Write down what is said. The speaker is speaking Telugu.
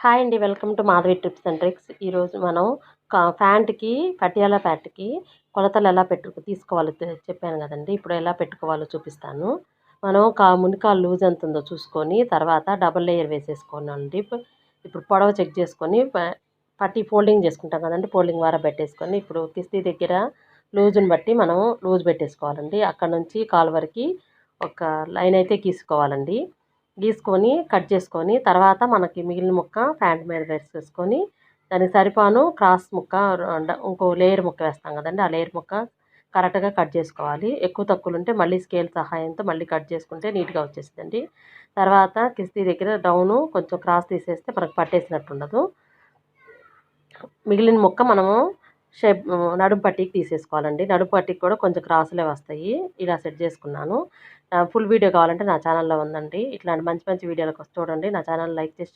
హాయ్ అండి. Welcome to Madhavi tips and tricks. ఈరోజు మనం ప్యాంట్‌కి పటియాలా ప్యాంట్‌కి కొలతలు ఎలా తీసుకోవాలో చెప్పాను గదండీ! ఇప్పుడు ఎలా పెట్టుకోవాలో చూపిస్తాను. మనం ముందు కాలు లూజ్ ఎంతుందో చూసుకొని తర్వాత డబుల్ లేయర్ వేసేసుకోనండి. ఇప్పుడు పొడవు చెక్ చేసుకొని పట్టీ ఫోల్డింగ్ చేసుకుంటాం గదండీ! ఫోల్డింగ్ ద్వారా పెట్టేసుకొని ఇప్పుడు కిస్తీ దగ్గర లూజుని బట్టి మనం లూజ్ పెట్టేసుకోవాలండి. అక్కడ నుంచి కాలు వరకి ఒక లైన్ అయితే గీసుకోవాలండి. గీసుకొని కట్ చేసుకొని తర్వాత మనకి మిగిలిన ముక్క ప్యాంట్ మీద వేసేసుకొని దానికి సరిపాను క్రాస్ ముక్క ఇంకో లేయర్ ముక్క వేస్తాం కదండి, ఆ లేయర్ ముక్క కరెక్ట్గా కట్ చేసుకోవాలి. ఎక్కువ తక్కువలు ఉంటే మళ్ళీ స్కేల్ సహాయంతో మళ్ళీ కట్ చేసుకుంటే నీట్గా వచ్చేస్తుందండి. తర్వాత కిస్తీ దగ్గర డౌను కొంచెం క్రాస్ తీసేస్తే మనకు పట్టేసినట్టు ఉండదు. మిగిలిన ముక్క మనము నడుము పట్టీకి తీసేసుకోవాలండి. నడుము పట్టీకి కూడా కొంచెం క్రాసులే వస్తాయి. ఇలా సెట్ చేసుకున్నాను. ఫుల్ వీడియో కావాలంటే నా ఛానల్లో ఉందండి. ఇట్లాంటి మంచి మంచి వీడియోల కోసం చూడండి. నా ఛానల్ లైక్ చేసి